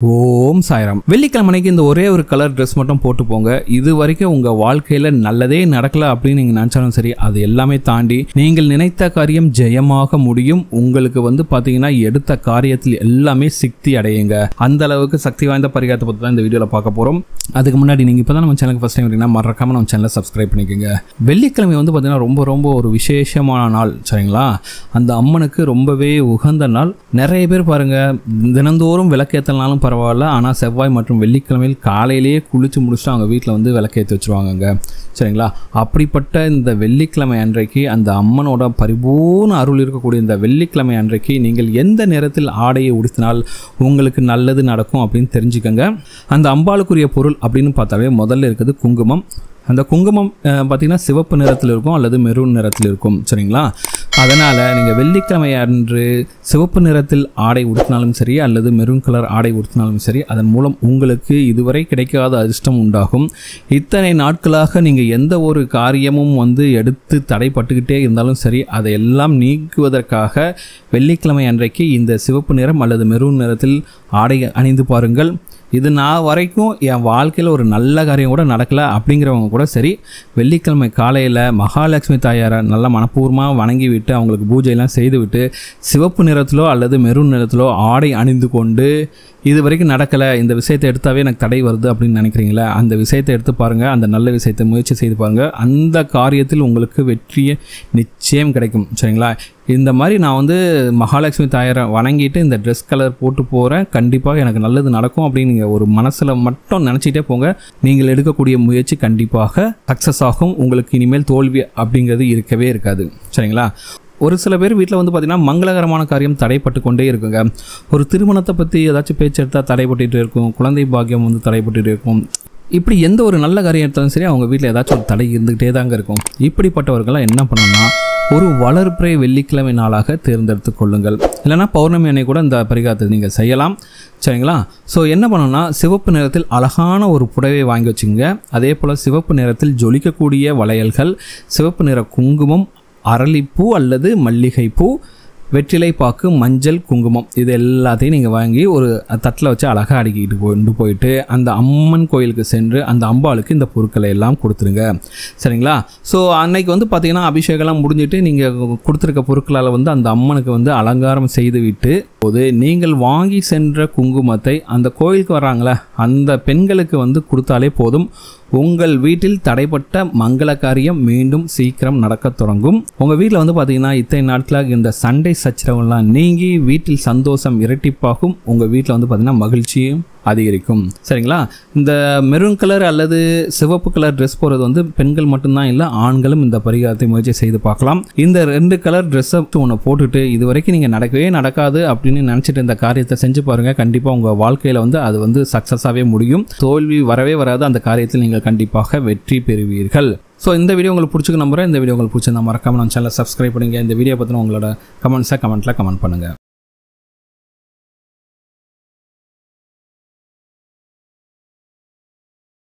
ஓம் சாய்ராம். வெள்ளிக்கிழமைக்கு இந்த ஒரே ஒரு கலர் ட்ரெஸ் மட்டும் போட்டு போங்க. இது வரைக்கும் உங்க வாழ்க்கையில நல்லதே நடக்கல அப்படின்னு நீங்க நினைச்சாலும் சரி, அது எல்லாமே தாண்டி நீங்கள் நினைத்த காரியம் ஜெயமாக முடியும். உங்களுக்கு பாத்தீங்கன்னா எடுத்த காரியத்தில் எல்லாமே சித்தி அடையுங்க. அந்த அளவுக்கு சக்தி வாய்ந்த பரிகாரத்தை பத்தி தான் இந்த வீடியோல பார்க்க போறோம். அதுக்கு முன்னாடி நீங்க இப்பதான் நம்ம சேனலுக்கு ஃபர்ஸ்ட் டைம் வரீங்கன்னா மறக்காம நம்ம சேனலை சப்ஸ்கிரைப் பண்ணிக்கோங்க. வெள்ளிக்கிழமை பாத்தீங்கன்னா ரொம்ப ரொம்ப ஒரு விசேஷமான நாள், சரிங்களா? அந்த அம்மனுக்கு ரொம்பவே உகந்த நாள். நிறைய பேர் பாருங்க, தினந்தோறும் விளக்கேற்றனாலும் பரவாயில்ல, ஆனால் செவ்வாய் மற்றும் வெள்ளிக்கிழமையில் காலையிலேயே குளிச்சு முடிச்சுட்டு அவங்க வீட்டில் விளக்கேற்றி வச்சுருவாங்கங்க, சரிங்களா? அப்படிப்பட்ட இந்த வெள்ளிக்கிழமை அன்றைக்கு அந்த அம்மனோட பரிபூர்ண அருள் இருக்கக்கூடிய இந்த வெள்ளிக்கிழமை அன்றைக்கு நீங்கள் எந்த நேரத்தில் ஆடையை உடுத்தினால் உங்களுக்கு நல்லது நடக்கும் அப்படின்னு தெரிஞ்சுக்கங்க. அந்த அம்பாளுக்குரிய பொருள் அப்படின்னு பார்த்தாவே முதல்ல இருக்குது குங்குமம். அந்த குங்குமம் பார்த்திங்கன்னா சிவப்பு நிறத்தில் இருக்கும் அல்லது மெரூன் நிறத்தில் இருக்கும், சரிங்களா? அதனால் நீங்கள் வெள்ளிக்கிழமை அன்று சிவப்பு நிறத்தில் ஆடை உடுத்தினாலும் சரி அல்லது மெரூன் கலர் ஆடை உடுத்தினாலும் சரி, அதன் மூலம் உங்களுக்கு இதுவரை கிடைக்காத அதிர்ஷ்டம் உண்டாகும். இத்தனை நாட்களாக நீங்கள் எந்த ஒரு காரியமும் எடுத்து தடைப்பட்டுக்கிட்டே இருந்தாலும் சரி, அதையெல்லாம் நீக்குவதற்காக வெள்ளிக்கிழமை அன்றைக்கு இந்த சிவப்பு நிறம் அல்லது மெரூன் நிறத்தில் ஆடை அணிந்து பாருங்கள். இது நான் வரைக்கும் என் வாழ்க்கையில் ஒரு நல்ல காரியம் கூட நடக்கலை அப்படிங்கிறவங்க கூட சரி, வெள்ளிக்கிழமை காலையில் மகாலட்சுமி தாயாரை நல்லா மனப்பூர்வமாக வணங்கி விட்டு அவங்களுக்கு பூஜையெல்லாம் செய்து விட்டு சிவப்பு நிறத்திலோ அல்லது மெரூன் நிறத்திலோ ஆடை அணிந்து கொண்டு, இது வரைக்கும் நடக்கலை, இந்த விஷயத்தை எடுத்தாவே எனக்கு தடை வருது அப்படின்னு நினைக்கிறீங்களா, அந்த விஷயத்தை எடுத்து பாருங்கள். அந்த நல்ல விஷயத்தை முயற்சி செய்து பாருங்கள். அந்த காரியத்தில் உங்களுக்கு வெற்றியை நிச்சயம் கிடைக்கும், சரிங்களா? இந்த மாதிரி நான் மகாலட்சுமி தாயாரை வணங்கிட்டு இந்த ட்ரெஸ் கலர் போட்டு போகிறேன், கண்டிப்பாக எனக்கு நல்லது நடக்கும் அப்படின்னு நீங்கள் ஒரு மனசில் மட்டும் நினச்சிட்டே போங்க. நீங்கள் எடுக்கக்கூடிய முயற்சி கண்டிப்பாக சக்ஸஸ் ஆகும். உங்களுக்கு இனிமேல் தோல்வி அப்படிங்கிறது இருக்கவே இருக்காது, சரிங்களா? ஒரு சில பேர் வீட்டில் பார்த்தீங்கன்னா மங்களகரமான காரியம் தடைப்பட்டு கொண்டே இருக்குங்க. ஒரு திருமணத்தை பற்றி ஏதாச்சும் பேச்சு எடுத்தால் தடைப்பட்டு இருக்கும், குழந்தை பாக்கியம் தடைப்பட்டு இருக்கும். இப்படி எந்த ஒரு நல்ல காரியம் எடுத்தாலும் சரி அவங்க வீட்டில் ஏதாச்சும் ஒரு தடை இருந்துகிட்டே தாங்க இருக்கும். இப்படிப்பட்டவர்களாம் என்ன பண்ணணும்னா, ஒரு வளர்பிறை வெள்ளிக்கிழமை நாளாக தேர்ந்தெடுத்து கொள்ளுங்கள். இல்லைனா பௌர்ணமி அன்னை கூட இந்த பரிகாரத்தை நீங்கள் செய்யலாம், சரிங்களா? ஸோ என்ன பண்ணணும்னா, சிவப்பு நிறத்தில் அழகான ஒரு புடவை வாங்கி வச்சுங்க. அதே போல் சிவப்பு நிறத்தில் ஜொலிக்கக்கூடிய வளையல்கள், சிவப்பு நிற குங்குமம், அரளிப்பூ அல்லது மல்லிகைப்பூ, வெற்றிலை பாக்கு, மஞ்சள், குங்குமம், இது எல்லாத்தையும் நீங்கள் வாங்கி ஒரு தட்டில் வச்சு அழகாக அடுக்கிட்டு கொண்டு போயிட்டு அந்த அம்மன் கோயிலுக்கு சென்று அந்த அம்பாளுக்கு இந்த பொருட்களை எல்லாம் கொடுத்துருங்க, சரிங்களா? ஸோ அன்னைக்கு பார்த்தீங்கன்னா அபிஷேகம்லாம் முடிஞ்சிட்டு நீங்கள் கொடுத்துருக்க பொருட்களால் அந்த அம்மனுக்கு அலங்காரம் செய்து விட்டு போது நீங்கள் வாங்கி சென்ற குங்குமத்தை அந்த கோயிலுக்கு வர்றாங்களே அந்த பெண்களுக்கு கொடுத்தாலே போதும். உங்கள் வீட்டில் தடைப்பட்ட மங்கள காரியம் மீண்டும் சீக்கிரம் நடக்க தொடங்கும். உங்கள் வீட்டில் பார்த்தீங்கன்னா இத்தனை நாட்களாக இந்த சண்டை சச்சரவுலாம் நீங்கி வீட்டில் சந்தோஷம் இரட்டிப்பாகும். உங்கள் வீட்டில் பார்த்தீங்கன்னா மகிழ்ச்சியும் அதிகரிக்கும், சரிங்களா? இந்த மெரூன் கலர் அல்லது சிவப்பு கலர் ட்ரெஸ் போகிறது பெண்கள் மட்டும்தான் இல்லை, ஆண்களும் இந்த பரிகாரத்தை முயற்சி செய்து பார்க்கலாம். இந்த 2 கலர் ட்ரெஸ்ஸை ஒன்று போட்டுட்டு இது வரைக்கும் நீங்கள் நடக்கவே நடக்காது அப்படின்னு நினச்சிட்டு இந்த காரியத்தை செஞ்சு பாருங்கள். கண்டிப்பாக உங்கள் வாழ்க்கையில் அது சக்ஸஸாகவே முடியும். தோல்வி வரவே வராது. அந்த காரியத்தில் நீங்கள் கண்டிப்பாக வெற்றி பெறுவீர்கள். ஸோ இந்த வீடியோ உங்களுக்கு பிடிச்சிக்க நம்புகிறேன். இந்த வீடியோ உங்களுக்கு பிடிச்சிருந்தா மறக்காம நம்ம சேனலை சப்ஸ்கிரைப் பண்ணுங்கள். இந்த வீடியோ பற்றின உங்களோட கமெண்ட்ஸை கமெண்ட்டில் கமெண்ட் பண்ணுங்கள்.